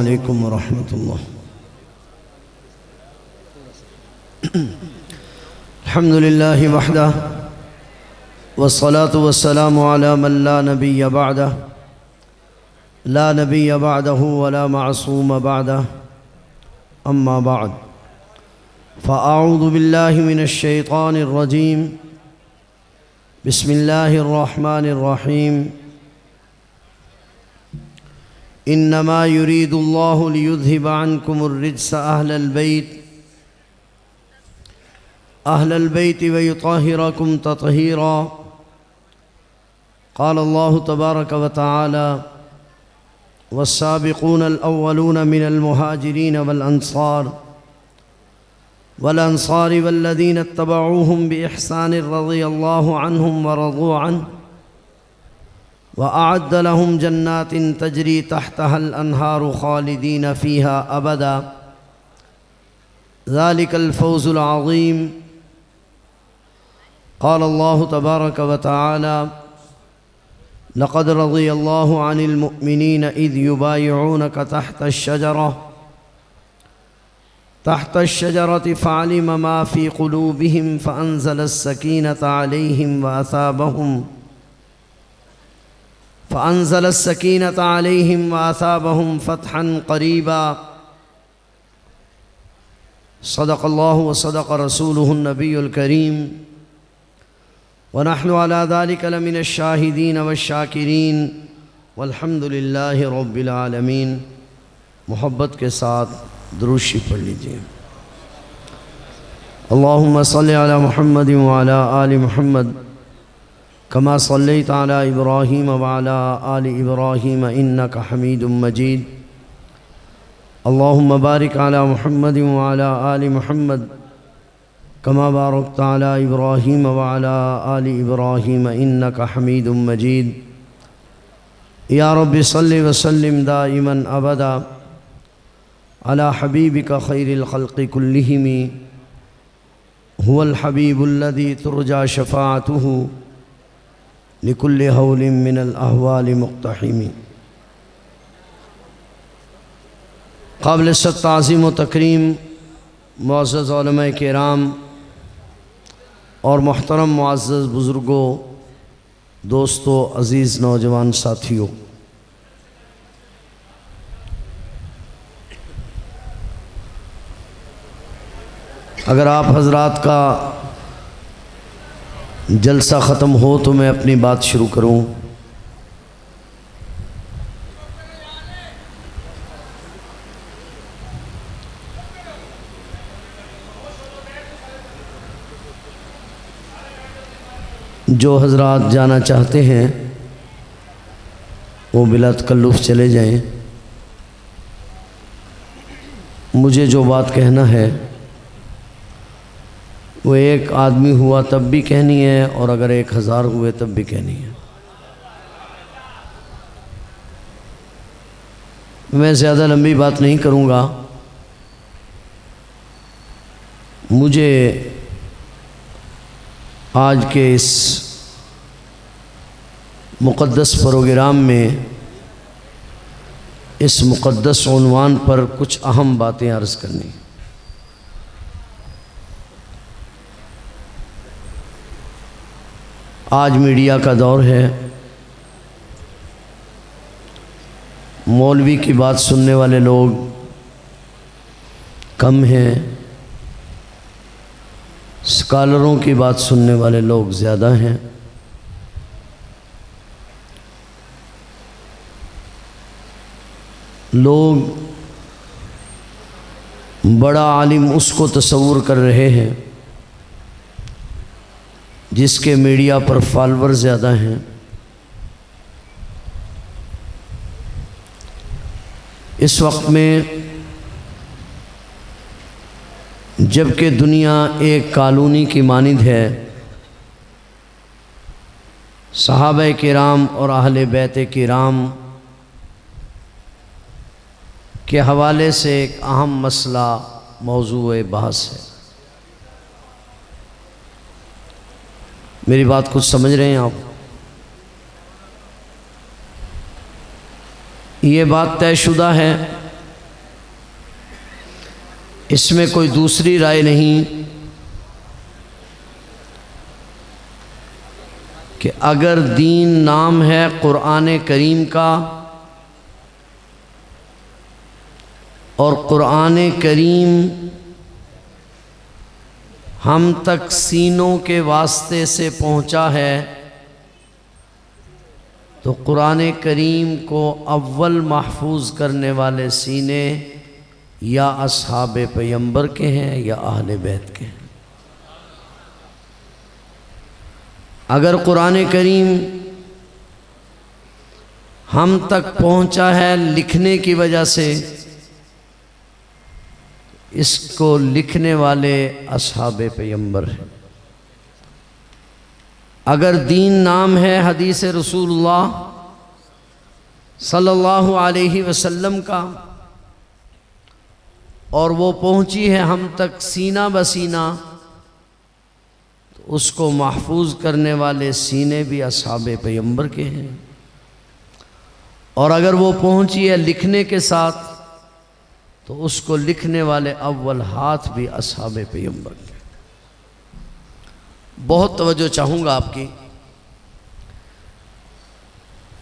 अलैकुम वरहमतुल्लाह। अल्हम्दुलिल्लाहि वहदह वस्सलातु वस्सलामु अला मन ला नबिय्य बअदह ला नबिय्य बअदहु वला मासूम बअदह अम्मा बअद फ़अऊज़ु बिल्लाहि मिनश शैतानिर रजीम बिस्मिल्लाहिर रहमानिर रहीम इन्नमा युरीदुल्लाहु लियुज़हिबा अन्कुमुर रिज्स अहलल बैत व युतहिरकुम तत्हीरा। क़ाल अल्लाहु तबारक व तआला वस्साबिक़ूनल अव्वलून मिनल मुहाजिरीन वल अंसार वल्लज़ीन इत्तबऊहुम बिइहसान रज़ियल्लाहु अन्हुम व रज़ू अन्हु व अअद्द लहुम जन्नातिन तजरी तहतहल अन्हारु खालिदीन फ़ीहा अबदा ज़ालिकल फ़ौज़ुल अज़ीम। क़ाल अल्लाहु तबारक व तआला लक़द रज़ियल्लाहु अनिल मुअमिनीन इज़ युबायिऊनक तहत अश्शजरति फ़अलिम मा फ़ी क़ुलूबिहिम फ़अंज़लस सकीनत अलैहिम व असाबहुम फ़तहन क़रीबा। सदक़ल्लाहु व सदक़ रसूलुहुन नबियुल करीम व नहनु अला ज़ालिका लमिनश शाहिदीन वश्शाकिरीन वल्हम्दुलिल्लाहि रब्बिल आलमीन। मोहब्बत के साथ दुरूद शरीफ पढ़ लीजिए। अल्लाहुम्मा सल्लि अला मुहम्मद व अला आलि मुहम्मद कमा सल्लैता अला इब्राहीम व अला आलि इब्राहीम इन्नका हमीदुम मजीद। अल्लाहुम्मा बारिक अला मुहम्मद व अला आलि मुहम्मद कमा बारकता अला इब्राहीम व अला आलि इब्राहीम इन्नका हमीदुम मजीद। या रब्बि सल्लि व सल्लिम दाइमन अबदा अला हबीबिका खैरिल खल्क़ि कुल्लिहिम हुवल हबीबुल्लज़ी तुरजा शफ़ाअतुहु लिकुल्लि हौलिन मिनल अहवालि मुक़्तहिमी। क़ाबिल ताज़ीम व तकरीम मुअज़्ज़ज़ उलमा किराम और मोहतरम मुअज़्ज़ज़ बुज़ुर्गों, दोस्तों, अज़ीज़ नौजवान साथियों, अगर आप हज़रात का जलसा ख़त्म हो तो मैं अपनी बात शुरू करूं। जो हज़रात जाना चाहते हैं वो बिला तकल्लुफ़ चले जाएं। मुझे जो बात कहना है वो एक आदमी हुआ तब भी कहनी है और अगर 1000 हुए तब भी कहनी है। मैं ज़्यादा लंबी बात नहीं करूँगा। मुझे आज के इस मुक़द्दस प्रोग्राम में इस मुक़द्दस उन्वान पर कुछ अहम बातें अर्ज़ करनी। आज मीडिया का दौर है। मौलवी की बात सुनने वाले लोग कम हैं, स्कॉलरों की बात सुनने वाले लोग ज़्यादा हैं। लोग बड़ा आलिम उसको तस्वुर कर रहे हैं जिसके मीडिया पर फॉलोअर ज़्यादा हैं। इस वक्त में जबकि दुनिया एक कॉलोनी की मानिंद है, सहाबा किराम और अहले बैत किराम के हवाले से एक अहम मसला मौजूए बहस है। मेरी बात कुछ समझ रहे हैं आप? ये बात तयशुदा है इसमें कोई दूसरी राय नहीं कि अगर दीन नाम है कुरान करीम का और कुरान करीम हम तक सीनों के वास्ते से पहुंचा है, तो कुरान करीम को अव्वल महफूज करने वाले सीने या असहाब पैगंबर के हैं या अहले बैत के हैं। अगर कुरान करीम हम तक पहुंचा है लिखने की वजह से, इसको लिखने वाले असहाब पैगंबर हैं। अगर दीन नाम है हदीस रसूलुल्लाह सल्लल्लाहु अलैहि वसल्लम का और वो पहुंची है हम तक सीना बसीना, तो उसको महफूज करने वाले सीने भी असहाब पैगंबर के हैं। और अगर वो पहुंची है लिखने के साथ, तो उसको लिखने वाले अव्वल हाथ भी असहाब पैगंबर के। बहुत तवज्जो चाहूँगा आपकी।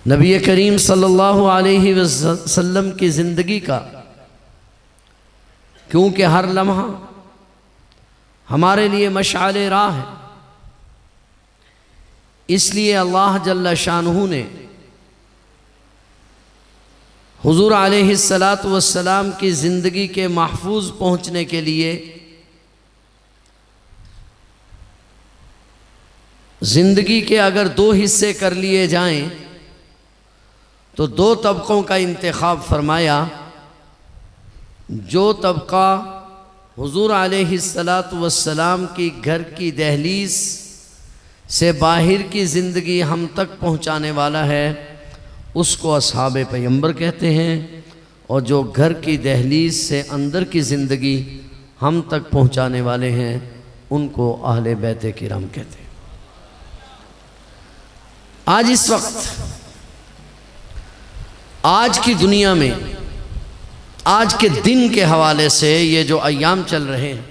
नबी करीम सल्लल्लाहु अलैहि वसल्लम की ज़िंदगी का, क्योंकि हर लम्हा हमारे लिए मशाले राह है, इसलिए अल्लाह जल्ल शानुहु ने हुजूर अलैहिस्सलातु वस्सलाम की ज़िंदगी के महफूज पहुँचने के लिए ज़िंदगी के अगर दो हिस्से कर लिए जाएं, तो दो तबकों का इंतखाब फरमाया। जो तबका हुजूर अलैहिस्सलातु वस्सलाम की घर की दहलीज से बाहर की ज़िंदगी हम तक पहुँचाने वाला है, उसको असहाब पैगंबर कहते हैं। और जो घर की दहलीज से अंदर की ज़िंदगी हम तक पहुँचाने वाले हैं, उनको अहले बैत किराम कहते हैं। आज इस वक्त, आज की दुनिया में, आज के दिन के हवाले से ये जो अय्याम चल रहे हैं,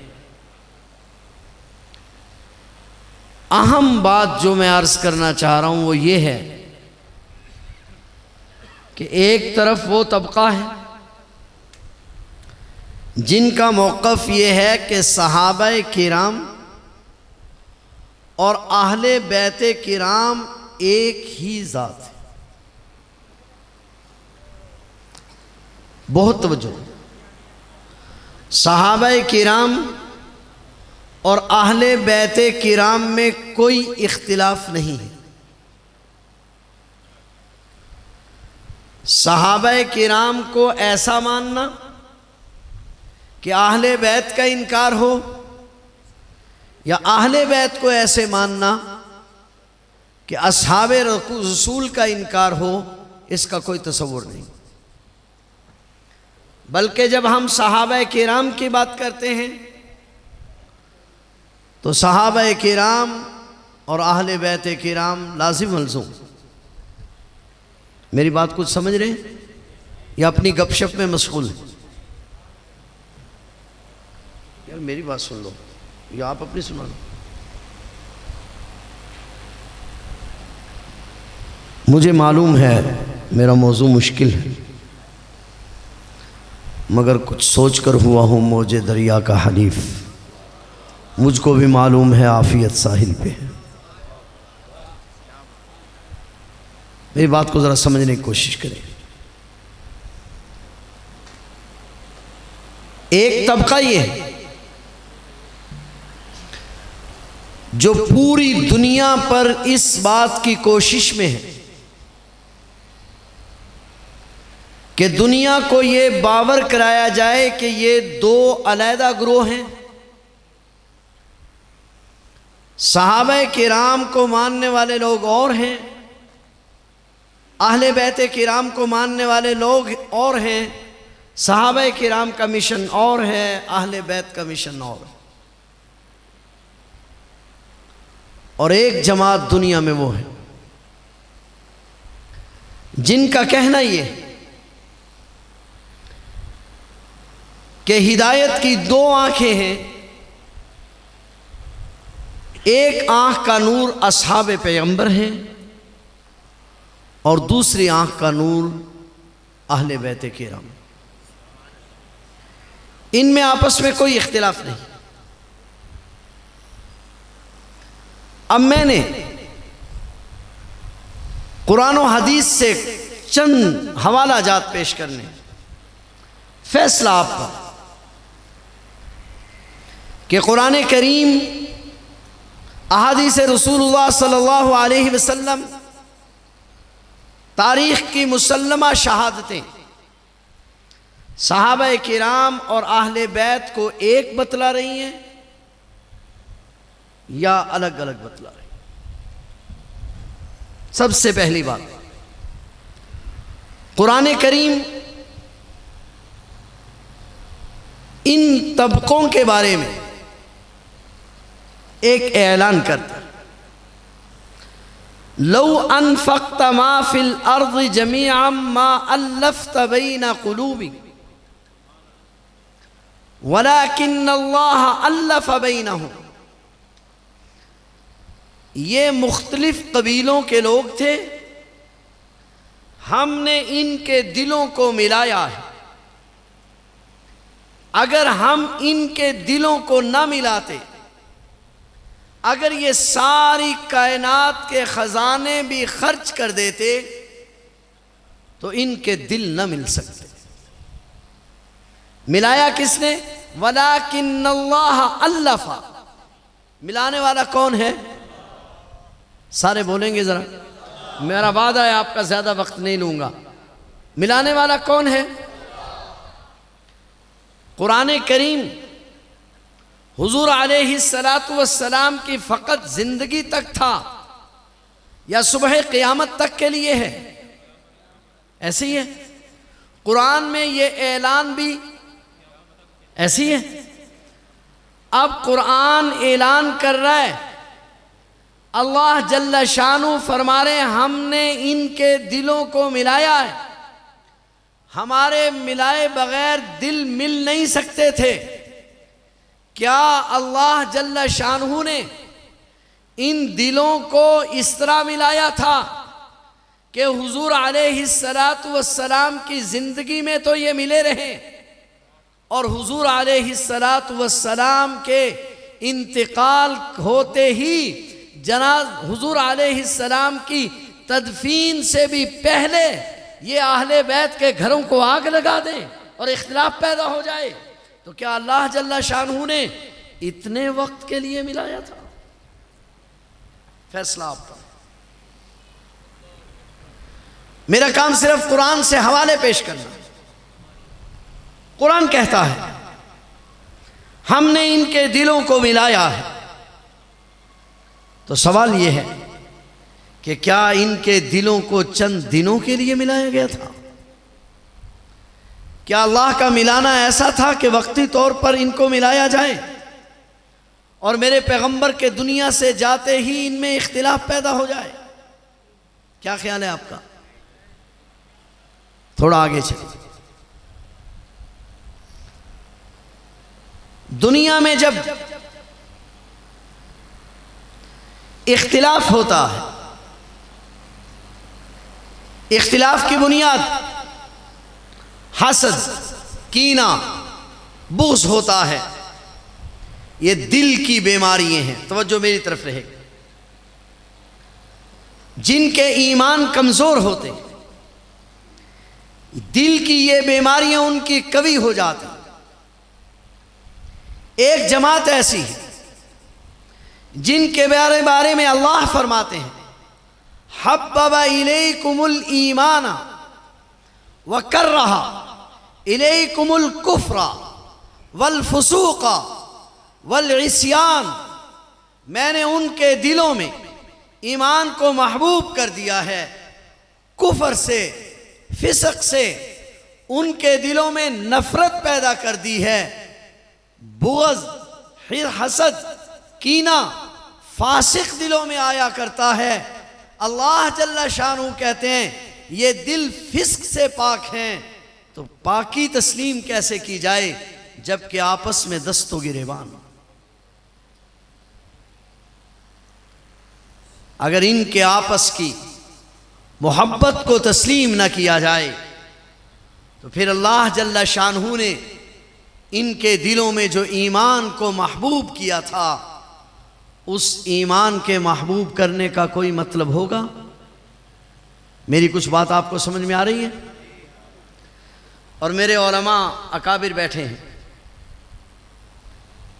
अहम बात जो मैं अर्ज़ करना चाह रहा हूँ वो ये है कि एक तरफ वो तबका है जिनका मौक़िफ़ ये है कि सहाबाए किराम और अहले बैते किराम एक ही ज़ात है। बहुत तवज्जो। सहाबाए किराम और अहले बैते किराम में कोई इख्तिलाफ नहीं है। सहाबाए किराम को ऐसा मानना कि अहले बैत का इनकार हो, या अहले बैत को ऐसे मानना कि असहाबे रसूल का इनकार हो, इसका कोई तसव्वुर नहीं। बल्कि जब हम सहाबाए किराम की बात करते हैं, तो सहाबाए किराम और अहले बैत किराम लाजिम मलज़ूम। मेरी बात कुछ समझ रहे हैं या अपनी गपशप में मशगूल है? यार मेरी बात सुन लो या आप अपनी सुना लो। मुझे मालूम है मेरा मौजू मुश्किल है, मगर कुछ सोच कर हुआ हूँ मौजे दरिया का हलीफ। मुझको भी मालूम है आफियत साहिल पे है। मेरी बात को ज़रा समझने की कोशिश करें। एक तबका ये है जो पूरी दुनिया पर इस बात की कोशिश में है कि दुनिया को ये बावर कराया जाए कि ये दो अलहदा ग्रोह हैं। सहाबाए किराम को मानने वाले लोग और हैं, अहले बैत किराम को मानने वाले लोग और हैं। सहाबाए किराम का मिशन और है, अहले बैत का मिशन और एक जमात दुनिया में वो है जिनका कहना ये कि कि हिदायत की दो आंखें हैं। एक आंख का नूर असहाब पैगंबर है और दूसरी आंख का नूर अहले बैत किराम। इनमें आपस में कोई इख्तिलाफ नहीं। अब मैंने कुरान और हदीस से चंद हवाला जात पेश करने, फैसला आपका कि कुरान करीम, अहादीस रसूलुल्लाह सल्लल्लाहु अलैहि वसल्लम, तारीख़ की मुसल्लमा शहादतें सहाबा किराम और अहले बैत को एक बतला रही हैं या अलग अलग बतला रही? सबसे पहली बात, कुरान करीम इन तबकों के बारे में एक ऐलान करता है, लौ अनफक्त मा फिल अर्द जमीअन मा अल्लफ्त बैन कुलूबी वलाकिन्नल्लाह अल्लफ़ बैनहुम। ये मुख्तलिफ कबीलों के लोग थे, हमने इनके दिलों को मिलाया है। अगर हम इनके दिलों को न मिलाते, अगर ये सारी कायनात के खजाने भी खर्च कर देते तो इनके दिल न मिल सकते। मिलाया किसने? वलाकिन्नल्लाह अल्लफ़ा। मिलाने वाला कौन है? सारे बोलेंगे जरा, मेरा वादा है आपका ज्यादा वक्त नहीं लूंगा। मिलाने वाला कौन है? कुरान करीम हुजूर अलैहिस्सलातु वस्सलाम की फ़कत ज़िंदगी तक था या सुबह क़यामत तक के लिए है? ऐसे ही है। कुरान में ये ऐलान भी ऐसी है। अब कुरान ऐलान कर रहा है, अल्लाह जल्ल शानु फरमा रहे हैं, हमने इनके दिलों को मिलाया है। हमारे मिलाए बगैर दिल मिल नहीं सकते थे। क्या अल्लाह जल्ल शानु ने इन दिलों को इस तरह मिलाया था कि हुजूर अलैहिस्सलातु वस्सलाम की ज़िंदगी में तो ये मिले रहे और हुजूर अलैहिस्सलातु वस्सलाम के इंतकाल होते ही हुजूर अलैहिस्सलाम की तदफीन से भी पहले ये अहले बैत के घरों को आग लगा दें और इख्तिलाफ पैदा हो जाए, तो क्या अल्लाह जल्ला शानहू ने इतने वक्त के लिए मिलाया था? फैसला आपका। मेरा काम सिर्फ कुरान से हवाले पेश करना। कुरान कहता है हमने इनके दिलों को मिलाया है। तो सवाल यह है कि क्या इनके दिलों को चंद दिनों के लिए मिलाया गया था? क्या अल्लाह का मिलाना ऐसा था कि वक्ती तौर पर इनको मिलाया जाए और मेरे पैगंबर के दुनिया से जाते ही इनमें इख्तिलाफ पैदा हो जाए? क्या ख्याल है आपका? थोड़ा आगे चलिए। दुनिया में जब इख्तिलाफ होता है, इख्तिलाफ की बुनियाद हसद, कीना, बुग़्ज़ होता है। ये दिल की बीमारियां हैं। तवज्जो मेरी तरफ रहे। जिनके ईमान कमज़ोर होते हैं, दिल की ये बीमारियां उनकी कवी हो जाती। एक जमात ऐसी है जिनके बारे में अल्लाह फरमाते हैं, हब्बबा इलैकुमुल ईमाना व कररहा इलैकुमुल कुफ्रा वल फुसूका वल इस्यान। मैंने उनके दिलों में ईमान को महबूब कर दिया है, कुफर से, फिसक से उनके दिलों में नफरत पैदा कर दी है। बुग़्ज़, फिर हसद, कीना फासिक दिलों में आया करता है। अल्लाह जल्ला शानू कहते हैं ये दिल फिस्क से पाक हैं, तो पाकी तस्लीम कैसे की जाए जबकि आपस में दस्तो गिरेबान। अगर इनके आपस की मोहब्बत को तस्लीम न किया जाए तो फिर अल्लाह जल्ला शानहू ने इनके दिलों में जो ईमान को महबूब किया था, उस ईमान के महबूब करने का कोई मतलब होगा? मेरी कुछ बात आपको समझ में आ रही है? और मेरे उलमा अकाबिर बैठे हैं,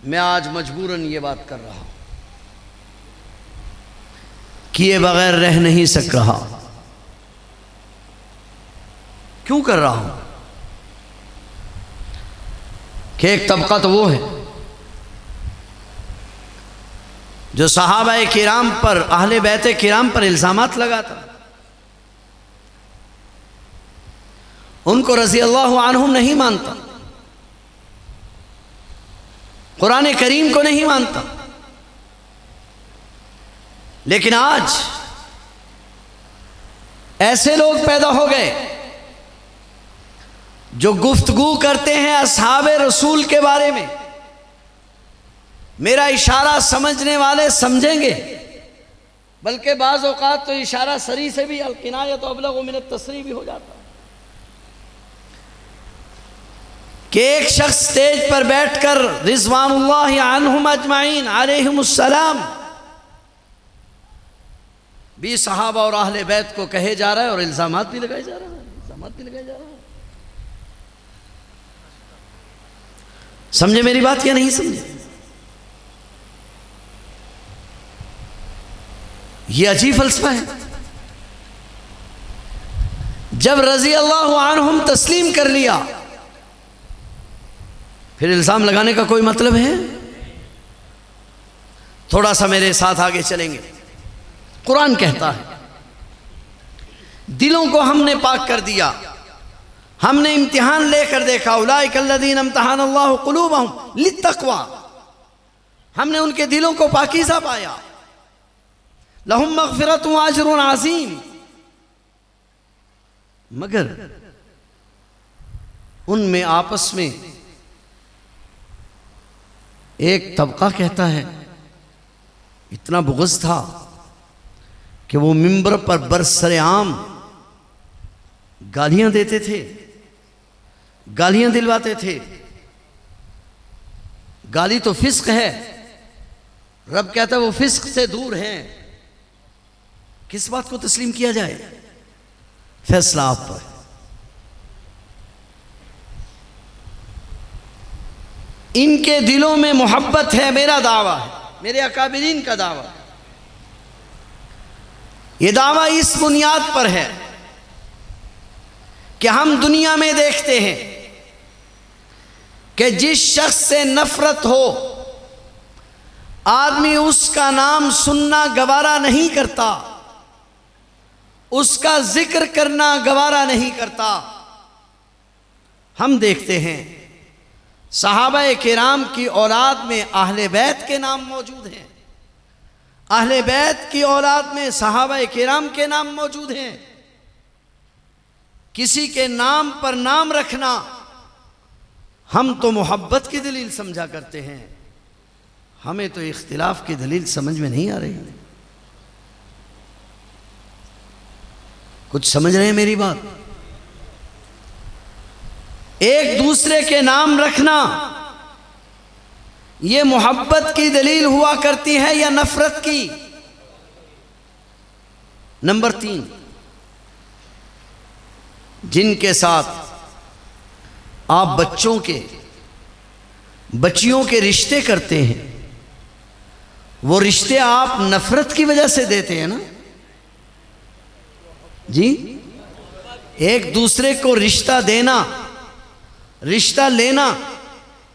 मैं आज मजबूरन ये बात कर रहा हूं, किए बगैर रह नहीं सक रहा। क्यों कर रहा हूं कि एक तबका तो वो है जो सहाबाए किराम पर, अहले बैते किराम पर इल्जामात लगाता, उनको रज़ी अल्लाह अन्हुम नहीं मानता, कुरान करीम को नहीं मानता। लेकिन आज ऐसे लोग पैदा हो गए जो गुफ्तगू करते हैं असहाबे रसूल के बारे में। मेरा इशारा समझने वाले समझेंगे, बल्कि बाज़ औक़ात तो इशारा सरी से भी अल-किनायत अबलग़ु मिन अत-तसरीह भी हो जाता कि एक शख्स स्टेज पर बैठकर रिज़वानुल्लाहि अन्हुम अजमाइन अलैहिमुस्सलाम भी सहाबा और अहले बैत को कहे जा रहा है और इल्ज़ामात भी लगाए जा रहा है, इल्ज़ामात भी लगाए जा रहा है। समझे मेरी बात या नहीं समझे? ये अजीब फलसफा है। जब रज़ी अल्लाह अन्हुम तस्लीम कर लिया, फिर इल्ज़ाम लगाने का कोई मतलब है? थोड़ा सा मेरे साथ आगे चलेंगे। कुरान कहता है दिलों को हमने पाक कर दिया, हमने इम्तिहान लेकर देखा। उलाइक अल्लज़ीना इम्तहनल्लाहु क़ुलूबहुम लित्तक़वा, हमने उनके दिलों को पाकीज़ा पाया। लहुम मग़फ़िरतुन व अज्रुन अज़ीम, मगर उनमें आपस में एक तबका कहता है इतना बुग़्ज़ था कि वो मिंबर पर बरसरेआम गालियां देते थे, गालियां दिलवाते थे। गाली तो फिस्क है, रब कहता है वो फिस्क से दूर हैं। किस बात को तस्लीम किया जाए? फैसला आप पर। इनके दिलों में मोहब्बत है, मेरा दावा है, मेरे अकाबिरीन का दावा है। ये दावा इस बुनियाद पर है कि हम दुनिया में देखते हैं कि जिस शख्स से नफरत हो, आदमी उसका नाम सुनना गवारा नहीं करता, उसका जिक्र करना गवारा नहीं करता। हम देखते हैं सहाबाए किराम की औलाद में अहले बैत के नाम मौजूद हैं, अहले बैत की औलाद में सहाबाए किराम के नाम मौजूद हैं। किसी के नाम पर नाम रखना हम तो मोहब्बत की दलील समझा करते हैं, हमें तो इख्तिलाफ की दलील समझ में नहीं आ रही। कुछ समझ रहे हैं मेरी बात? एक दूसरे के नाम रखना ये मोहब्बत की दलील हुआ करती है या नफरत की? नंबर 3, जिनके साथ आप बच्चियों के रिश्ते करते हैं, वो रिश्ते आप नफरत की वजह से देते हैं ना जी। एक दूसरे को रिश्ता देना, रिश्ता लेना,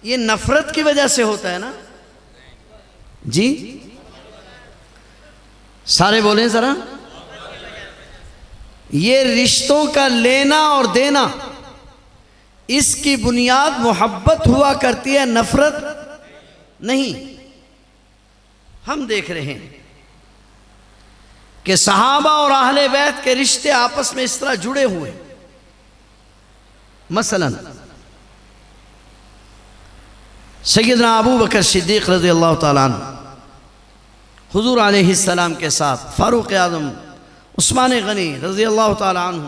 ये नफरत की वजह से होता है ना जी। सारे बोलें जरा। ये रिश्तों का लेना और देना, इसकी बुनियाद मोहब्बत हुआ करती है, नफरत नहीं। हम देख रहे हैं कि सहाबा और अहले बैत के रिश्ते आपस में इस तरह जुड़े हुए। मसलन सैयदना अबू बकर सिद्दीक़ रज़ी अल्लाह ताला अन्हु हुज़ूर अलैहिस्सलाम के साथ फ़ारूक़ आज़म उस्मान गनी रज़ी अल्लाह ताला अन्हु,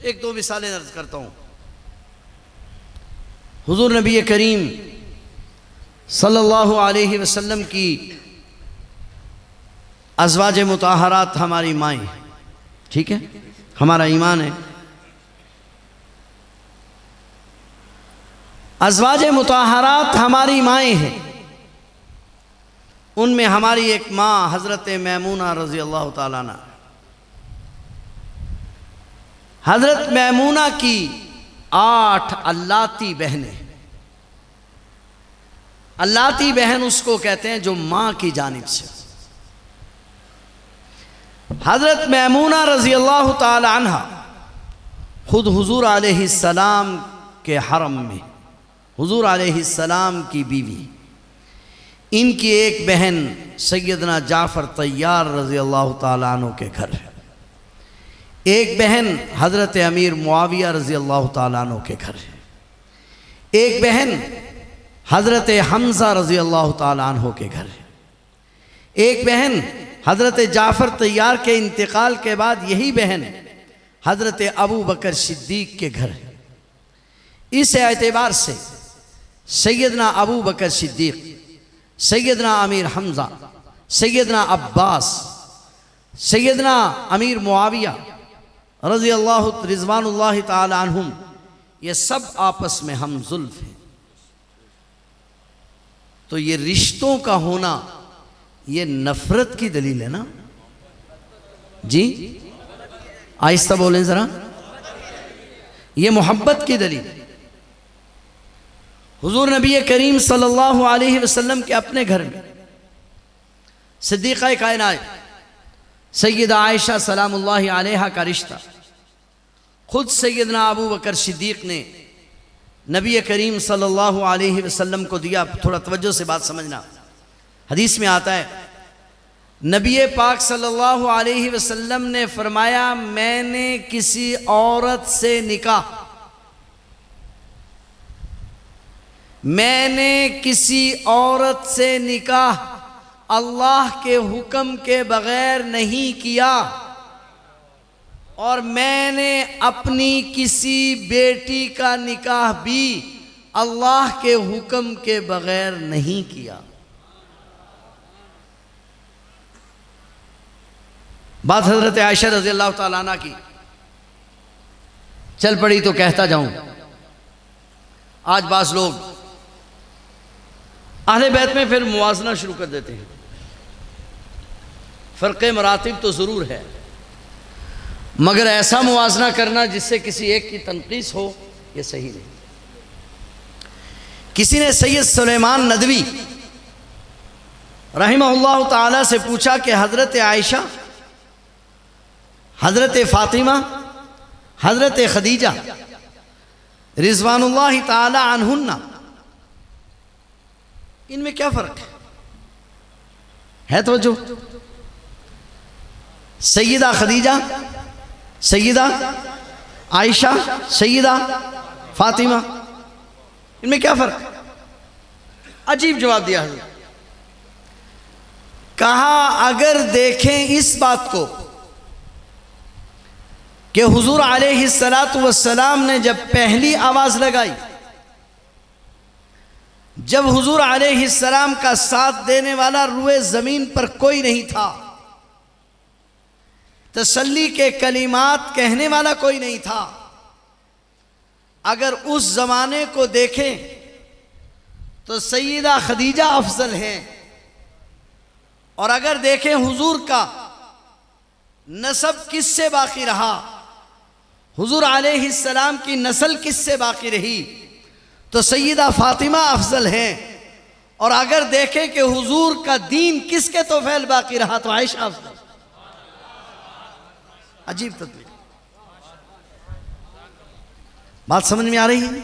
एक दो मिसालें अर्ज़ करता हूँ। हुज़ूर नबी करीम सल्लल्लाहु अलैहि वसल्लम की अज़वाज मुताहरात हमारी माएँ, ठीक है, हमारा ईमान है। अज़वाज मुताहरात हमारी माएँ हैं, उनमें हमारी एक माँ हज़रत मैमूना रज़ी अल्लाह ताला अन्हा। हज़रत मैमूना की 8 अल्लाती बहनें। अल्लाती बहन उसको कहते हैं जो माँ की जानिब से। हज़रत मैमूना रज़ी अल्लाह ताला अन्हा खुद हुज़ूर अलैहिस्सलाम के हरम में, हुज़ूर अलैहिस्सलाम की बीवी, इनकी एक बहन सैयदना जाफ़र तैयार रज़ी अल्लाह ताला अन्हु के घर है, एक बहन हज़रत अमीर मुआविया रज़ी अल्लाह ताला अन्हु के घर है, एक बहन हज़रत हमज़ा रज़ी अल्लाह ताला अन्हु के घर है, एक बहन हज़रत जाफ़र तैयार के इंतकाल के बाद यही बहन हज़रत अबू बकर सिद्दीक़ के घर है। इस एतबार से सैयदना अबू बकर सिद्दीक़, सैयदना अमीर हमज़ा, सैयदना अब्बास, सैयदना अमीर मुआविया रज़ी अल्लाह रिज़वानुल्लाह ताला अन्हुम, ये सब आपस में हम ज़ुल्फ़ हैं। तो ये रिश्तों का होना ये नफ़रत की दलील है ना जी? आहिस्ता बोलें ज़रा। ये मोहब्बत की दलील। हुज़ूर नबी करीम सल्लल्लाहु अलैहि वसल्लम के अपने घर में सिद्दीक़ा कायनात सैयदा आयशा सलामुल्लाहि अलैहा का रिश्ता खुद सैयदना अबू बकर सिद्दीक़ ने नबी करीम सल्लल्लाहु अलैहि वसल्लम को दिया। थोड़ा तवज्जो से बात समझना। हदीस में आता है, नबी पाक सल्लल्लाहु अलैहि वसल्लम ने फरमाया, मैंने किसी औरत से निकाह, मैंने किसी औरत से निकाह अल्लाह के हुक्म के बगैर नहीं किया, और मैंने अपनी किसी बेटी का निकाह भी अल्लाह के हुक्म के बगैर नहीं किया। बात हज़रत आयशा रज़ी अल्लाह ताला अन्हा की चल पड़ी तो कहता जाऊं। आज बास लोग अहले बैत में फिर मुवाज़ना शुरू कर देते हैं। फ़र्क़े मरातिब तो ज़रूर है, मगर ऐसा मुवाज़ना करना जिससे किसी एक की तनक़ीस हो, यह सही नहीं। किसी ने सैयद सुलेमान नदवी रहमहुल्लाह ताला से पूछा कि हज़रत आयशा, हज़रत फ़ातिमा, हज़रत खदीजा रिज़वानुल्लाहि ताला अन्हुन्ना, इनमें क्या फ़र्क है? तो जो सैयदा खदीजा, सैयदा आयशा, सैयदा फ़ातिमा, इनमें क्या फ़र्क? अजीब जवाब दिया हज़रत। कहा, अगर देखें इस बात को कि हुज़ूर अलैहिस्सलातु वस्सलाम ने जब पहली आवाज़ लगाई, जब हुज़ूर अलैहिस्सलाम का साथ देने वाला रुए ज़मीन पर कोई नहीं था, तसल्ली के कलिमात कहने वाला कोई नहीं था, अगर उस ज़माने को देखें तो सैयदा खदीजा अफजल हैं, और अगर देखें हुज़ूर का नसब किससे बाकी रहा, हुज़ूर अलैहिस्सलाम की नस्ल किससे बाकी रही, तो सैयदा फ़ातिमा अफजल हैं, और अगर देखें कि हुज़ूर का दीन किसके तोफ़ैल बाकी रहा, तो आयशा अफजल। अजीब तस्वीर। बात समझ में आ रही है?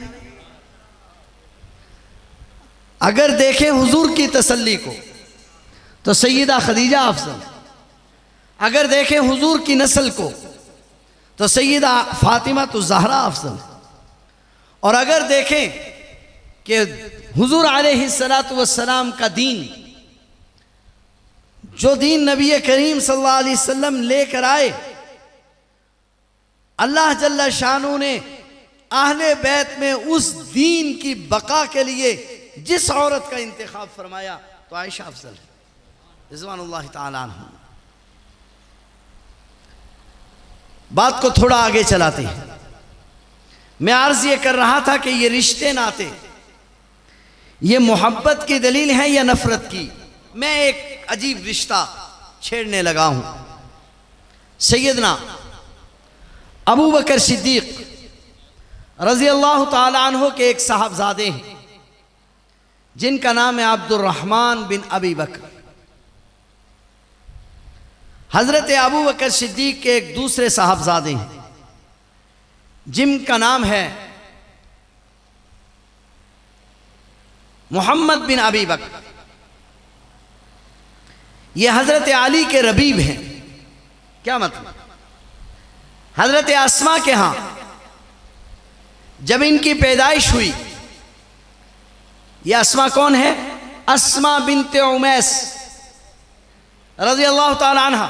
अगर देखें हुज़ूर की तसल्ली को तो सैयदा खदीजा अफजल, अगर देखें हुज़ूर की नस्ल को तो सैयदा फ़ातिमा तो ज़हरा अफजल, और अगर देखें कि हुजूर अलैहिस्सलातु वस्सलाम का दीन, जो दीन नबी करीम सल्लल्लाहु अलैहि वसल्लम लेकर आए, अल्लाह जल्ला शानू ने अहले बैत में उस दीन की बका के लिए जिस औरत का इंतखाब फरमाया तो आयशा अफजल है रिज़वानुल्लाह ताला अन्हा। बात को थोड़ा आगे चलाते हैं। मैं अर्ज ये कर रहा था कि ये रिश्ते नाते, ये मोहब्बत की दलील है या नफरत की। मैं एक अजीब रिश्ता छेड़ने लगा हूं। सैयदना अबू बकर सिद्दीक रज़ी अल्लाह ताला अन्हु के एक साहबजादे हैं जिनका नाम है अब्दुर्रहमान बिन अबी बकर। हजरत अबू बकर सिद्दीक के एक दूसरे साहबजादे हैं जिनका नाम है मोहम्मद बिन अबी बकर। ये हजरत अली के रबीब हैं। क्या मतलब? हजरत अस्मा के यहां जब इनकी पैदाइश हुई, यह अस्मा कौन है? अस्मा बिनते उमैस रज़ी अल्लाह ताला अन्हा।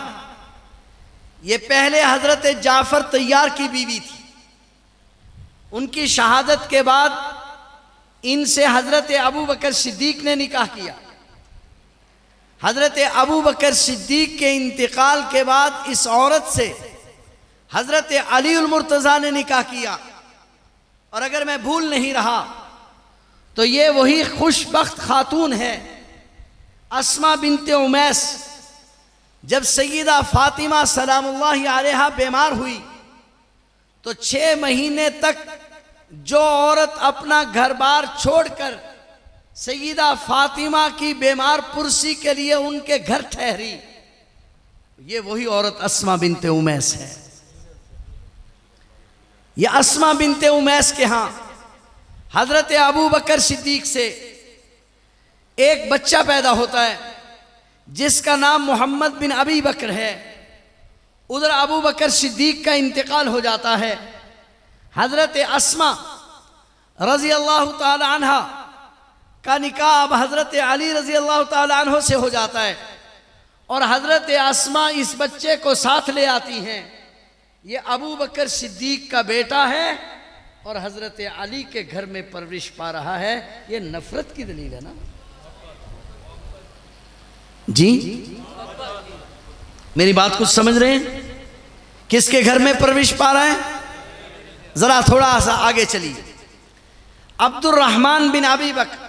ये पहले हजरत जाफर तैयार की बीवी थी। उनकी शहादत के बाद इनसे हजरत अबू बकर सिद्दीक ने निकाह किया। हजरत अबू बकर सिद्दीक के इंतकाल के बाद इस औरत से हजरत अली उल मुर्तज़ा ने निकाह किया। और अगर मैं भूल नहीं रहा तो ये वही खुशबख्त खातून है अस्मा बिनते उमैस। जब सैयदा फातिमा सलामुल्लाहि अलैहा बीमार हुई तो 6 महीने तक जो औरत अपना घर बार छोड़कर सैयदा फातिमा की बीमार पुरसी के लिए उनके घर ठहरी, ये वही औरत अस्मा बिनते उमैस है। यह अस्मा बिनते उमैस के यहां हजरत अबू बकर सिद्दीक से एक बच्चा पैदा होता है जिसका नाम मोहम्मद बिन अबी बकर है। उधर अबू बकर सिद्दीक का इंतकाल हो जाता है। हजरत अस्मा रज़ी अल्लाह ताला अन्हा का निकाह अब हजरत अली रज़ी अल्लाह ताला अन्हु से हो जाता है और हजरत अस्मा इस बच्चे को साथ ले आती हैं। ये अबू बकर सिद्दीक का बेटा है और हजरत अली के घर में परवरिश पा रहा है। ये नफरत की दलील है ना जी? मेरी बात कुछ समझ रहे हैं? किसके घर में परवरिश पा रहा है? जरा थोड़ा सा आगे चलिए। अब्दुर्रहमान बिन अबी बकर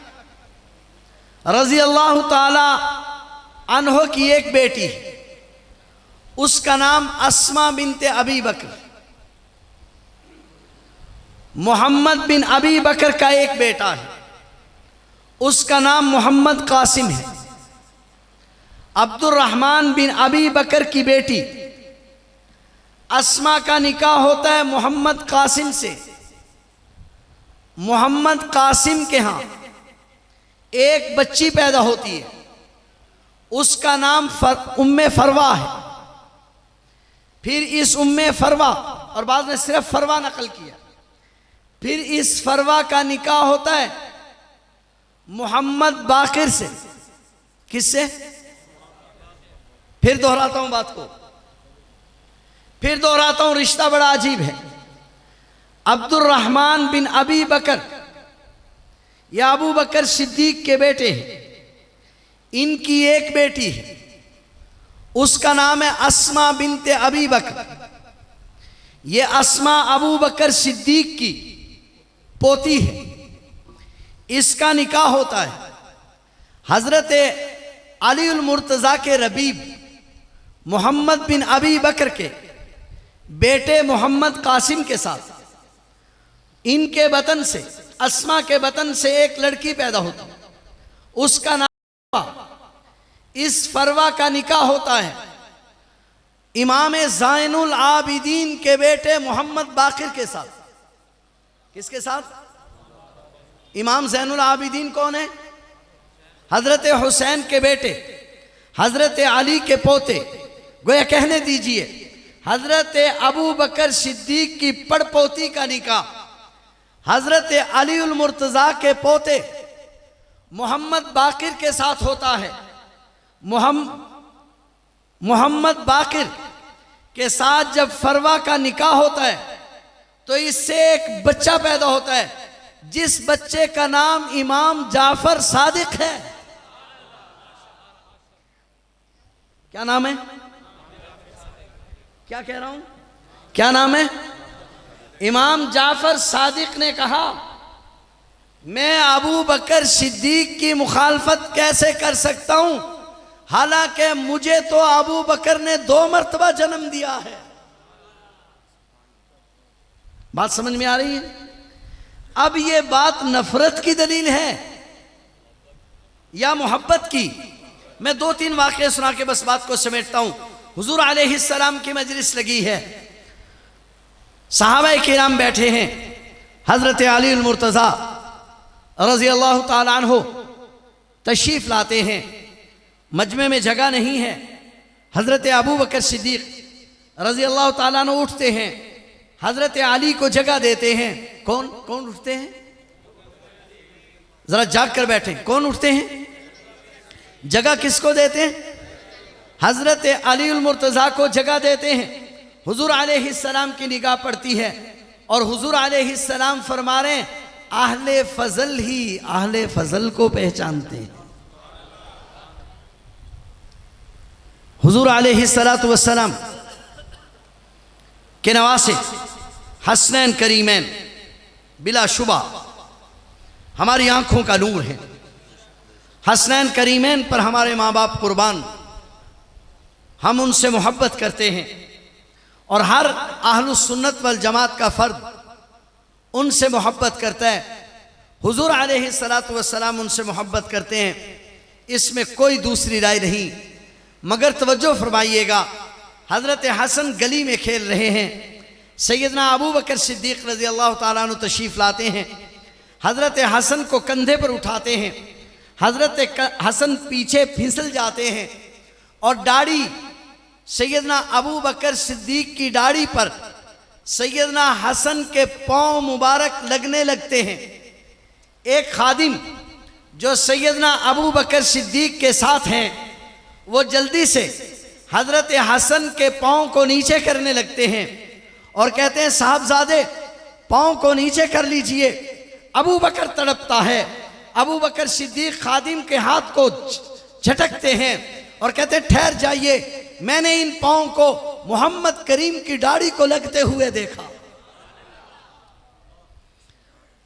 रज़ी अल्लाह ताला अन्हु की एक बेटी, उसका नाम अस्मा बिनते अबी बकर। मोहम्मद बिन अबी बकर का एक बेटा है, उसका नाम मोहम्मद कासिम है। अब्दुर्रहमान बिन अबी बकर की बेटी अस्मा का निकाह होता है मोहम्मद कासिम से। मोहम्मद कासिम के यहां एक बच्ची पैदा होती है, उसका नाम उम्मे फरवा है। फिर इस उम्मे फरवा, और बाद में सिर्फ फरवा नकल किया, फिर इस फरवा का निकाह होता है मोहम्मद बाकिर से। किससे? फिर दोहराता हूं बात को, फिर दोहराता हूं, रिश्ता बड़ा अजीब है। अब्दुर्रहमान बिन अबी बकर या अबू बकर सिद्दीक के बेटे हैं। इनकी एक बेटी है, उसका नाम है अस्मा बिनते अबी बकर। ये अस्मा अबू बकर सिद्दीक की पोती है। इसका निकाह होता है हजरत अली उल मुर्तज़ा के रबीब मोहम्मद बिन अबी बकर के बेटे मोहम्मद कासिम के साथ। इनके बतन से, अस्मा के बतन से एक लड़की पैदा होती है, उसका नाम। इस फरवा का निकाह होता है इमाम ज़ैनुल आबिदीन के बेटे मोहम्मद बाकिर के साथ। किसके साथ? इमाम ज़ैनुल आबिदीन कौन है? हजरत हुसैन के बेटे, हजरत अली के पोते, गोया कहने दीजिए हजरत अबू बकर सिद्दीक की पड़पोती का निकाह हजरत अली उल मुर्तज़ा के पोते मोहम्मद बाकिर के साथ होता है। मोहम्मद बाकिर के साथ जब फरवा का निकाह होता है तो इससे एक बच्चा पैदा होता है, जिस बच्चे का नाम इमाम जाफर सादिक है। क्या नाम है? क्या कह रहा हूं? क्या नाम है? इमाम जाफर सादिक ने कहा, मैं अबू बकर सिद्दीक की मुखालफत कैसे कर सकता हूं, हालांकि मुझे तो अबू बकर ने 2 मरतबा जन्म दिया है। बात समझ में आ रही है? अब ये बात नफरत की दलील है या मोहब्बत की? मैं 2-3 वाक़े सुना के बस बात को समेटता हूं। हुजूर अलैहिस्सलाम की मजलिस लगी है, सहाबाए किराम बैठे हैं, हजरत अली उल मुर्तज़ा रज़ी अल्लाह ताला अन्हु तशरीफ लाते हैं। मजमे में जगह नहीं है। हजरत अबू बकर सिद्दीक रज़ी अल्लाह ताला अन्हु उठते हैं, हजरत अली को जगह देते हैं। कौन कौन उठते हैं? जरा जाग कर बैठे। कौन उठते हैं? जगह किसको देते हैं? हजरत अली उल मुर्तज़ा को जगह देते हैं। हुजूर अलैहिस्सलाम की निगाह पड़ती है और हुजूर अलैहिस्सलाम फरमा रहे हैं, आहले फजल ही आहले फजल को पहचानते हैं। हुजूर अलैहिस्सलातु वस्सलाम के नवासे हसनैन करीमैन बिलाशुबा हमारी आंखों का नूर है। हसनैन करीमैन पर हमारे माँ बाप कुर्बान, हम उनसे मोहब्बत करते हैं और हर अहलुस सुन्नत वल जमात का फर्द उनसे मोहब्बत करता है। हुजूर अलैहिस्सलातु वस्सलाम उनसे मोहब्बत करते हैं, इसमें कोई दूसरी राय नहीं। मगर तवज्जो फरमाइएगा, हज़रत हसन गली में खेल रहे हैं, सैयदना अबू बकर सिद्दीक रज़ी अल्लाह ताला अन्हु तशरीफ़ लाते हैं, हज़रत हसन को कंधे पर उठाते हैं, हज़रत हसन पीछे फिसल जाते हैं और दाढ़ी सैयदना अबू बकर सिद्दीक की दाढ़ी पर सैयदना हसन के पाँव मुबारक लगने लगते हैं। एक खादिम जो सैयदना अबू बकर सिद्दीक के साथ हैं, वो जल्दी से हजरत हसन के पाँव को नीचे करने लगते हैं और कहते हैं, साहबजादे पाँव को नीचे कर लीजिए। अबू बकर तड़पता है। अबू बकर सिद्दीक खादिम के हाथ को झटकते हैं और कहते हैं, ठहर जाइए, मैंने इन पाँव को मोहम्मद करीम की दाढ़ी को लगते हुए देखा।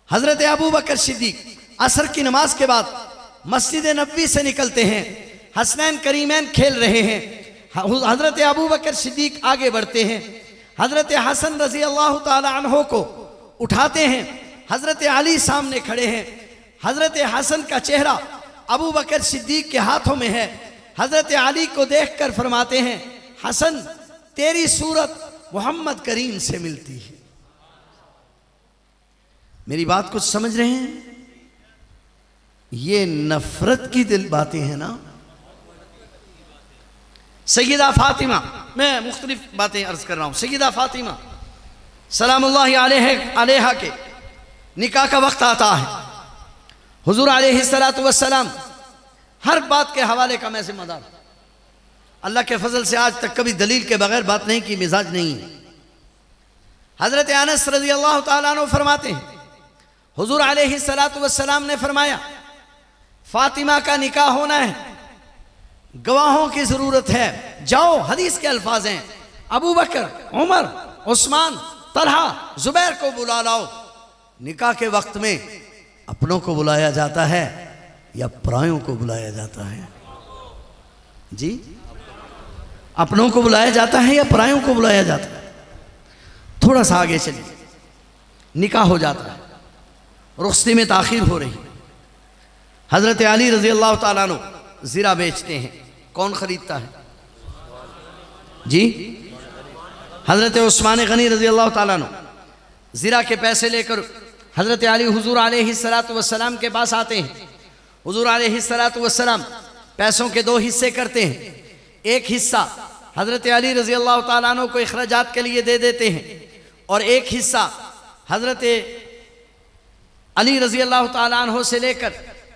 हजरत अबू बकर सिद्दीक असर की नमाज के बाद मस्जिद नबवी से निकलते हैं। हसनैन करीमैन खेल रहे हैं। हजरत अबू बकर सिद्दीक आगे बढ़ते हैं, हजरत हसन रजी अल्लाह ताला अन्हो को उठाते हैं। हजरत अली सामने खड़े हैं। हजरत हसन का चेहरा अबू बकर सिद्दीक के हाथों में है। हजरत अली को देखकर फरमाते हैं, हसन तेरी सूरत मोहम्मद करीम से मिलती है। मेरी बात कुछ समझ रहे हैं? ये नफरत की दिल बातें हैं ना। सैयदा फातिमा, मैं मुख्तलिफ बातें अर्ज कर रहा हूं। सैयदा फातिमा सलामुल्लाहि अलैहा के निकाह का वक्त आता है। हुजूर अलैहिस्सलातु वस्सलाम हर बात के हवाले का मैं जिम्मेदार। अल्लाह के फजल से आज तक कभी दलील के बगैर बात नहीं की, मिजाज नहीं है। हजरत अनस रज़ी अल्लाह ताला अन्हु फरमाते हैं, हुजूर अलैहिस्सलातु वस्सलाम ने फरमाया, फातिमा का निकाह होना है, गवाहों की जरूरत है। जाओ, हदीस के अल्फाज हैं, अबू बकर, उमर, उस्मान, तलहा, जुबैर को बुला लाओ। निकाह के वक्त में अपनों को बुलाया जाता है या परायों को बुलाया जाता है? जी, अपनों को बुलाया जाता है या परायों को बुलाया जाता है? थोड़ा सा आगे चलिए, निकाह हो जाता है, रुख्सती में ताखीर हो रही। हजरत अली रजी अल्लाह ताला अन्हु जीरा बेचते हैं। कौन खरीदता है? जी, हजरत उस्मान गनी रजी अल्लाह ताला अन्हु जीरा के पैसे लेकर हजरत अली हुजूर अलैहिस्सलातु वस्सलाम के पास आते हैं। हुजूर अलैहिस्सलातु वस्सलाम पैसों के 2 हिस्से करते हैं। एक हिस्सा हजरत अली रजी अल्लाह ताला अन्हु को इखराजात के लिए दे देते हैं और एक हिस्सा हजरत अली रजी अल्लाह ताला अन्हो से लेकर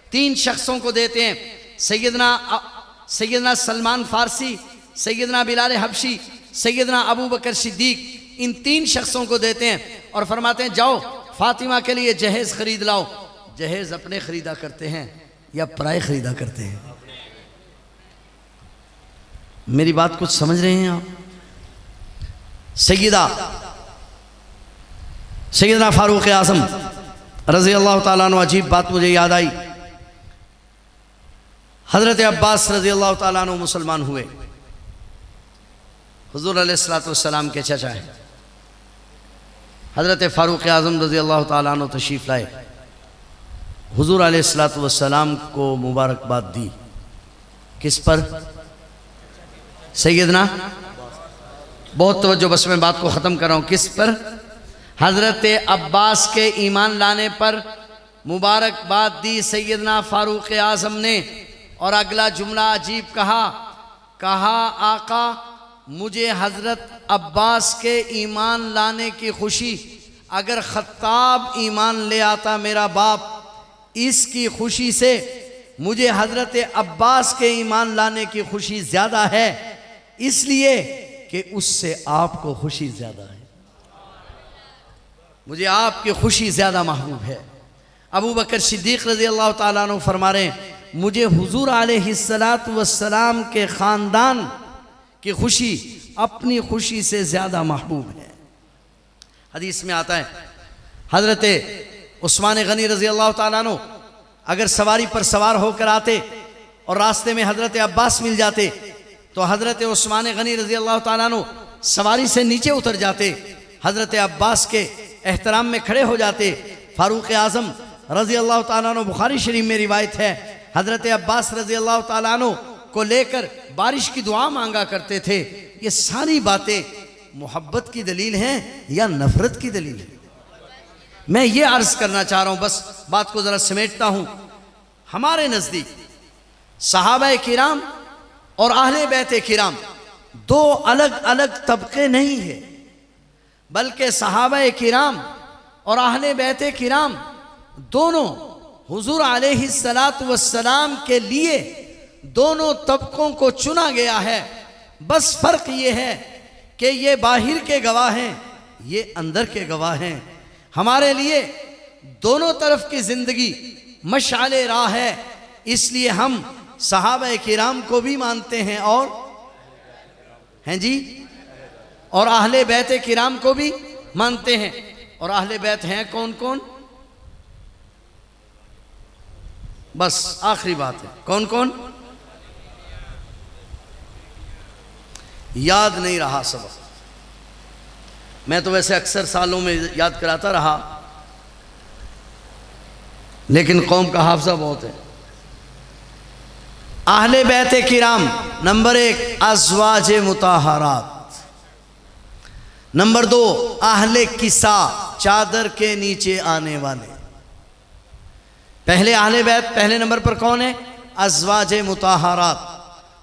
3 शख्सों को देते हैं, सैयदना सलमान फारसी, सैयदना बिलाल हबशी, सैयदना अबू बकर सिद्दीक। इन 3 शख्सों को देते हैं और फरमाते हैं जाओ फातिमा के लिए जहेज़ खरीद लाओ। जहेज़ अपने खरीदा करते हैं या पराए खरीदा करते हैं? मेरी बात कुछ समझ रहे हैं आप? सैयदना फारूक आज़म रज़ी अल्लाह ताला अन्हु, अजीब बात मुझे याद आई। हज़रत अब्बास रज़ी अल्लाह ताला अन्हु मुसलमान हुए, हुज़ूर अलैहिस्सलातु वस्सलाम के चचा हैं। हज़रत फारूक आज़म रज़ी अल्लाह ताला अन्हु तशरीफ़ लाए, हुज़ूर अलैहिस्सलातु वस्सलाम को मुबारकबाद दी। किस पर? सैयदना, बहुत तवज्जो, बस मैं बात को ख़त्म कर रहा हूँ। किस पर? हज़रत अब्बास के ईमान लाने पर मुबारकबाद दी सैयदना फारूक आज़म ने। और अगला जुमला अजीब कहा आका मुझे हज़रत अब्बास के ईमान लाने की खुशी, अगर ख़त्ताब ईमान ले आता मेरा बाप, इसकी खुशी से मुझे हज़रत अब्बास के ईमान लाने की खुशी ज़्यादा है, इसलिए कि उससे आपको खुशी ज़्यादा है। मुझे आपकी खुशी ज़्यादा महबूब है। अबू बकर सिद्दीक़ रज़ी अल्लाह ताला अन्हु फरमा रहे हैं मुझे हुज़ूर अलैहिस्सलातु वस्सलाम के ख़ानदान की खुशी अपनी खुशी से ज़्यादा महबूब है। हदीस में आता है हज़रत उस्मान गनी रज़ी अल्लाह ताला अन्हु अगर सवारी पर सवार होकर आते और रास्ते में हज़रत अब्बास मिल जाते तो हज़रत उस्मान गनी रज़ी अल्लाह ताला अन्हु सवारी से नीचे उतर जाते, हज़रत अब्बास के एहतराम में खड़े हो जाते। फारूक आज़म रज़ी अल्लाह ताला अन्हु, बुखारी शरीफ में रिवायत है, हज़रत अब्बास रज़ी अल्लाह ताला अन्हु को लेकर बारिश की दुआ मांगा करते थे। ये सारी बातें मोहब्बत की दलील हैं या नफ़रत की दलील है? मैं ये अर्ज़ करना चाह रहा हूँ, बस बात को ज़रा समेटता हूँ। हमारे नज़दीक सहाबाए किराम और अहले बैत किराम 2 अलग अलग तबके नहीं है, बल्कि सहाबाए किराम और अहले बैत किराम दोनों हुजूर अलैहिस्सलातु वस्सलाम के लिए दोनों तबकों को चुना गया है। बस फ़र्क ये है कि ये बाहिर के गवाह हैं, ये अंदर के गवाह हैं। हमारे लिए दोनों तरफ की ज़िंदगी मशाले राह है, इसलिए हम सहाबाए किराम को भी मानते हैं और हैं जी, और अहले बैत किराम को भी मानते हैं। और अहले बैत हैं कौन कौन? बस आखिरी बात है, कौन कौन? याद नहीं रहा सबक, मैं तो वैसे अक्सर सालों में याद कराता रहा, लेकिन कौम का हाफजा बहुत है। अहले बैत किराम नंबर 1 अज़वाज मुताहरात, नंबर 2 अहले किसा, चादर के नीचे आने वाले। पहले अहले बैत, पहले नंबर पर कौन है? अज़वाज मुताहरात,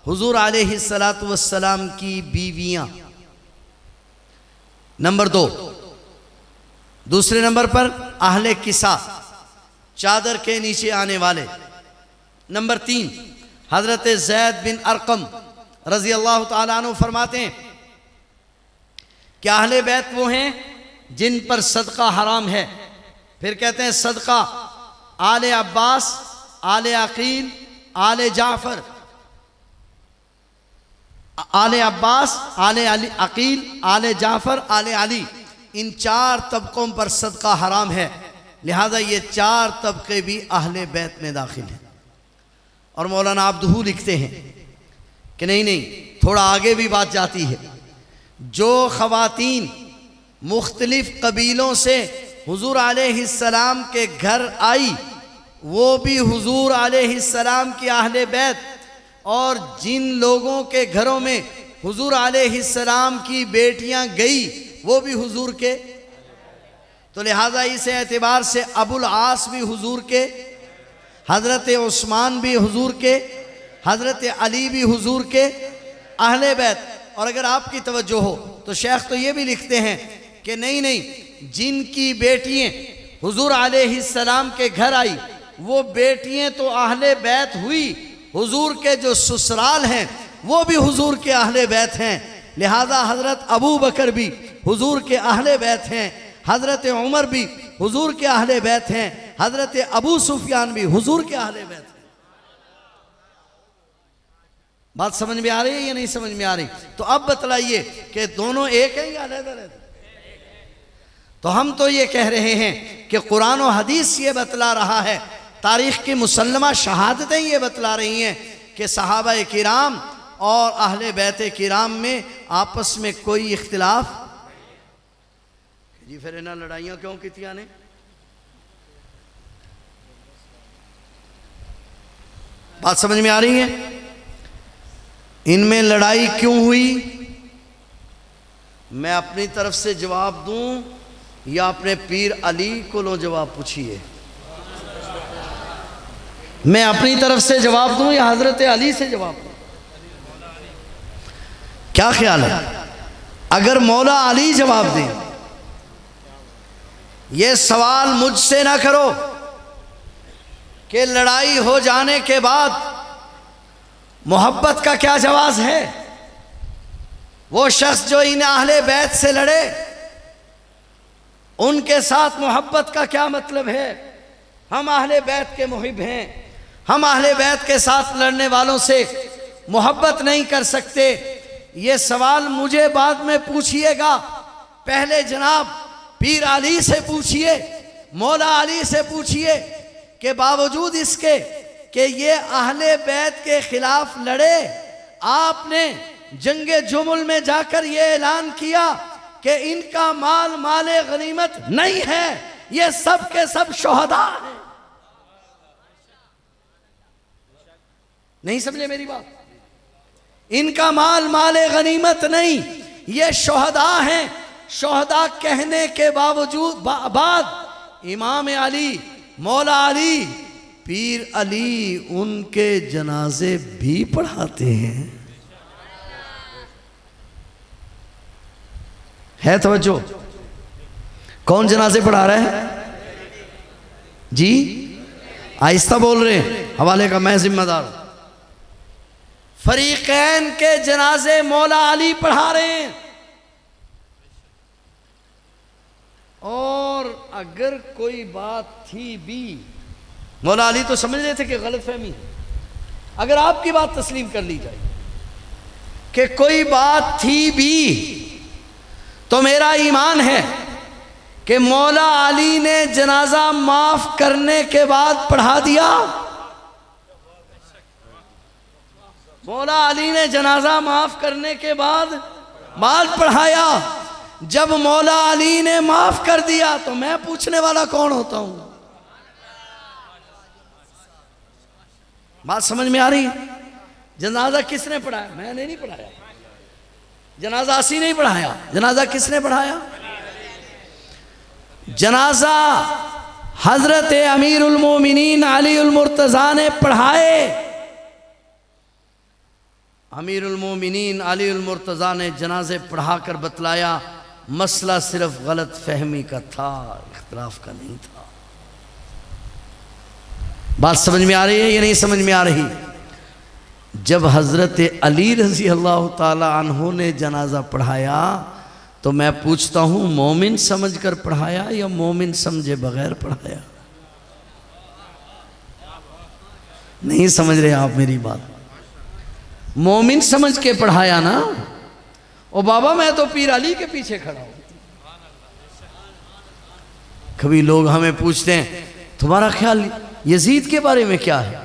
हुजूर अलैहिस्सलातु वस्सलाम की बीवियां। नंबर 2, दूसरे नंबर पर अहले किसा, चादर के नीचे आने वाले। नंबर 3 हज़रत ज़ैद बिन अरकम रज़ी अल्लाह ताला अन्हु फरमाते हैं कि अहले बैत वो हैं जिन पर सदका हराम है। फिर कहते हैं सदका आले अब्बास, आले अकील, आले जाफ़र, आले अब्बास, आले अली, अकील, आले जाफ़र, आले अली, इन 4 तबकों पर सदका हराम है। लिहाजा ये 4 तबके भी अहले बैत में दाखिल हैं। और मौलाना अब्दुहू लिखते हैं कि नहीं, थोड़ा आगे भी बात जाती है। जो ख़वातीन मुख्तलिफ कबीलों से हुजूर अलैहिस्सलाम के घर आई वो भी हुजूर अलैहिस्सलाम की अहले बैत, और जिन लोगों के घरों में हुजूर अलैहिस्सलाम की बेटियां गई वो भी हुजूर के। तो लिहाजा इस एतबार से अबुल आस भी हुजूर के, हज़रत उस्मान भी हुजूर के, हज़रत अली भी हुजूर के अहले बैत। और अगर आपकी तवज्जो हो तो शेख तो ये भी लिखते हैं कि नहीं, जिनकी बेटियां हुजूर अलैहिस्सलाम के घर आई, वो बेटियां तो अहले बैत हुई, हुजूर के जो ससुराल हैं वो भी हुजूर के अहले बैत हैं। लिहाजा हज़रत अबू बकर भी हुजूर के अहले बैत हैं, हज़रत उमर भी हुजूर के अहले बैत हैं, हज़रत अबू सुफियान भी हुजूर के अहले बैत हैं। बात समझ में आ रही है या नहीं समझ में आ रही? तो अब बतलाइए कि दोनों एक हैं या अलग-अलग? तो हम तो ये कह रहे हैं कि कुरान और हदीस ये बतला रहा है, तारीख़ की मुसल्लमा शहादतें ये बतला रही हैं कि सहाबा किराम और अहले बैत किराम में आपस में कोई इख्तिलाफ जी। फिर इन्हें लड़ाइयाँ क्यों कीतियां ने? बात समझ में आ रही है? इनमें लड़ाई क्यों हुई? मैं अपनी तरफ से जवाब दूं या अपने पीर अली को लो जवाब पूछिए? मैं अपनी तरफ से जवाब दूं या हजरत अली से जवाब दूं? क्या ख्याल है? अगर मौला अली जवाब दें, ये सवाल मुझसे ना करो कि लड़ाई हो जाने के बाद मोहब्बत का क्या जवाब है। वो शख्स जो इन अहले बैत से लड़े, उनके साथ मोहब्बत का क्या मतलब है? हम अहले बैत के मुहिब हैं, हम अहले बैत के साथ लड़ने वालों से मोहब्बत नहीं कर सकते। ये सवाल मुझे बाद में पूछिएगा, पहले जनाब पीर अली से पूछिए, मौला अली से पूछिए कि बावजूद इसके कि ये अहले बैत के खिलाफ लड़े, आपने जंगे जुमुल में जाकर ये ऐलान किया कि इनका माल माले गनीमत नहीं है, ये सब के सब शोहदा हैं। नहीं समझे मेरी बात? इनका माल माले गनीमत नहीं, ये शोहदा हैं। शोहदा कहने के बावजूद बाद इमाम अली, मौला अली, पीर अली उनके जनाजे भी पढ़ाते हैं। है तवज्जो? कौन जनाजे पढ़ा रहा है जी? आहिस्ता बोल रहे हैं, हवाले का मैं जिम्मेदार हूं। फरीकैन के जनाजे मौला अली पढ़ा रहे हैं। और अगर कोई बात थी भी, मौला अली तो समझ रहे थे कि गलत फहमी है, अगर आपकी बात तस्लीम कर ली जाए कि कोई बात थी भी, तो मेरा ईमान है कि मौला अली ने जनाजा माफ करने के बाद पढ़ा दिया। मौला अली ने जनाजा माफ करने के बाद पढ़ाया। जब मौला अली ने माफ कर दिया तो मैं पूछने वाला कौन होता हूं? बात समझ में आ रही है? जनाजा किसने पढ़ाया? मैंने नहीं पढ़ाया। जनाजा असी नहीं पढ़ाया। जनाजा किसने पढ़ाया? जनाजा हजरत अमीरुल मोमिनीन अलीउल मुर्तज़ा ने पढ़ाए। अमीरुल मोमिनीन अलीउल मुर्तज़ा ने जनाजे पढ़ाकर बतलाया, मसला सिर्फ गलत फहमी का था, इख्तिलाफ का नहीं था। बात समझ में आ रही है या नहीं समझ में आ रही? जब हजरत अली रज़ी अल्लाह ताला अन्हु ने जनाजा पढ़ाया तो मैं पूछता हूं, मोमिन समझकर पढ़ाया या मोमिन समझे बगैर पढ़ाया? नहीं समझ रहे आप मेरी बात? मोमिन समझ के पढ़ाया ना। ओ बाबा मैं तो पीर अली के पीछे खड़ा हूं। कभी लोग हमें पूछते हैं तुम्हारा ख्याल यजीद के बारे में क्या है?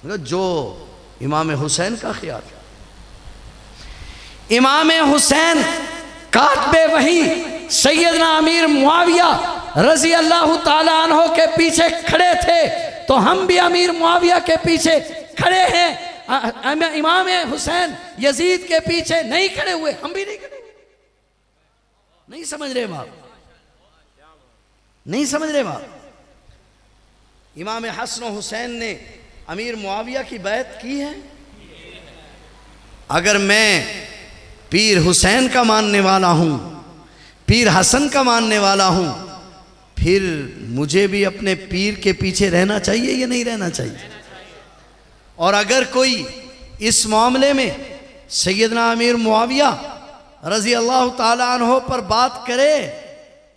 जो इमाम हुसैन का ख्याल। इमाम हुसैन कातबे वही सैयदना अमीर मुआविया रजी अल्लाह ताला अन्हो के पीछे खड़े थे, तो हम भी अमीर मुआविया के पीछे खड़े हैं। इमाम हुसैन यजीद के पीछे नहीं खड़े हुए, हम भी नहीं खड़े हुए। नहीं समझ रहे बात? नहीं समझ रहे बात? इमाम हसन हुसैन ने अमीर मुआविया की बैत की है। अगर मैं पीर हुसैन का मानने वाला हूं, पीर हसन का मानने वाला हूं, फिर मुझे भी अपने पीर के पीछे रहना चाहिए या नहीं रहना चाहिए? और अगर कोई इस मामले में सैयदना अमीर मुआविया रजी अल्लाह ताला अन्हो पर बात करे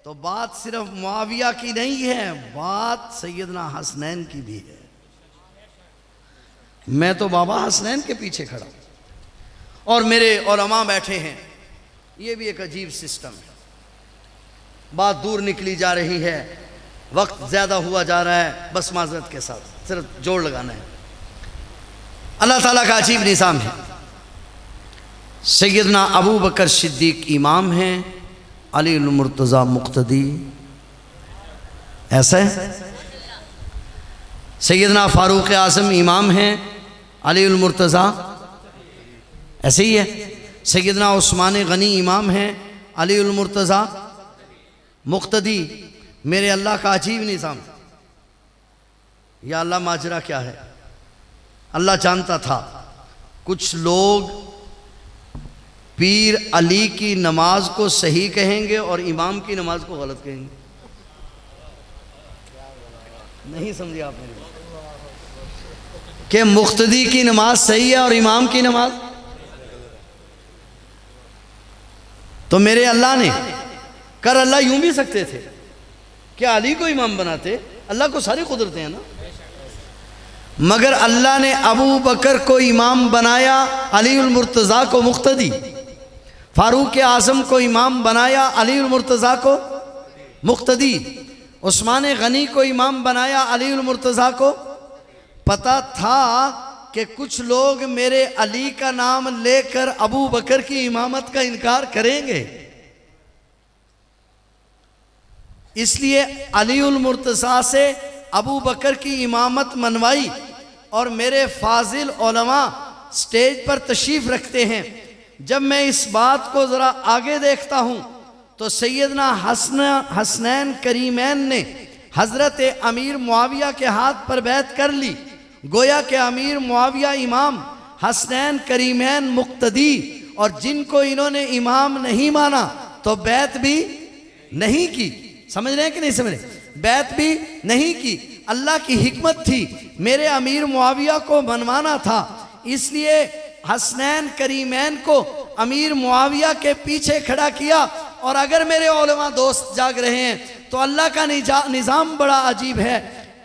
तो बात सिर्फ मुआविया की नहीं है, बात सैयदना हसनैन की भी है। मैं तो बाबा हसनैन के पीछे खड़ा और मेरे उलमा बैठे हैं। ये भी एक अजीब सिस्टम है। बात दूर निकली जा रही है, वक्त ज़्यादा हुआ जा रहा है, बस माजरत के साथ सिर्फ जोड़ लगाना है। अल्लाह ताला का अजीब निज़ाम है। सैयदना अबू बकर सिद्दीक इमाम हैं, अली मुर्तज़ा मुक्तदी, ऐसा है। सैयदना फारूक आज़म इमाम हैं, अली मुर्तज़ा, ऐसे ही है। सैयदना उस्मान गनी इमाम हैं, अली मुर्तज़ा मुक्तदी। मेरे अल्लाह का अजीब निज़ाम। या अल्लाह माजरा क्या है? अल्लाह जानता था कुछ लोग पीर अली की नमाज को सही कहेंगे और इमाम की नमाज को गलत कहेंगे। नहीं समझे आप मेरी बात? कि मुक्तदी की नमाज सही है और इमाम की नमाज। तो मेरे अल्लाह ने कर, अल्लाह यूं भी सकते थे क्या अली को इमाम बनाते? अल्लाह को सारी कुदरतें हैं ना। मगर अल्लाह ने अबू बकर को इमाम बनाया, अली मुर्तज़ा को मुक्तदी। फारूक आज़म को इमाम बनाया, अली मुर्तज़ा को मुक्तदी। उस्मान गनी को इमाम बनाया, अली मुर्तज़ा को। पता था कि कुछ लोग मेरे अली का नाम लेकर अबू बकर की इमामत का इनकार करेंगे, इसलिए अली मुर्तज़ा से अबू बकर की इमामत मनवाई। और मेरे फाजिल उलमा स्टेज पर तशरीफ़ रखते हैं। जब मैं इस बात को ज़रा आगे देखता हूँ तो सैयदना हसनैन करीमैन ने हज़रत अमीर मुआविया के हाथ पर बैत कर ली। गोया के अमीर मुआविया इमाम, हसनैन करीमैन मुक्तदी, और जिनको इन्होंने इमाम नहीं माना तो बैत भी नहीं की। समझ रहे हैं कि नहीं समझ रहे? बैत भी नहीं की। अल्लाह की हिकमत थी, मेरे अमीर मुआविया को मनवाना था, इसलिए हसनैन करीमैन को अमीर मुआविया के पीछे खड़ा किया। और अगर मेरे उलमा दोस्त जाग रहे हैं तो अल्लाह का निज़ाम बड़ा अजीब है।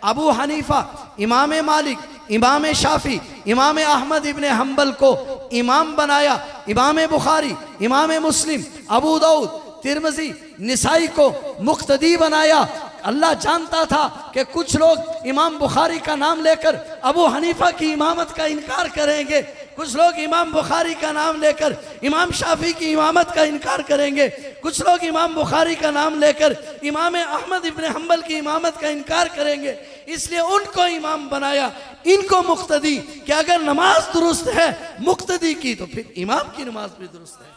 अबू हनीफा, इमाम मालिक, इमाम शाफी, इमाम अहमद इब्ने हम्बल को इमाम बनाया, इमाम बुखारी, इमाम मुस्लिम, अबू दाऊद, तिरमिज़ी, निसाई को मुक्तदी बनाया। अल्लाह जानता था कि कुछ लोग इमाम बुखारी का नाम लेकर अबू हनीफा की इमामत का इनकार करेंगे, कुछ लोग इमाम बुखारी का नाम लेकर इमाम शाफी की इमामत का इनकार करेंगे, कुछ लोग इमाम बुखारी का नाम लेकर इमाम अहमद इब्ने हम्बल की इमामत का इनकार करेंगे। इसलिए उनको इमाम बनाया, इनको मुक्तदी। कि अगर नमाज दुरुस्त है मुक्तदी की तो फिर इमाम की नमाज भी दुरुस्त है।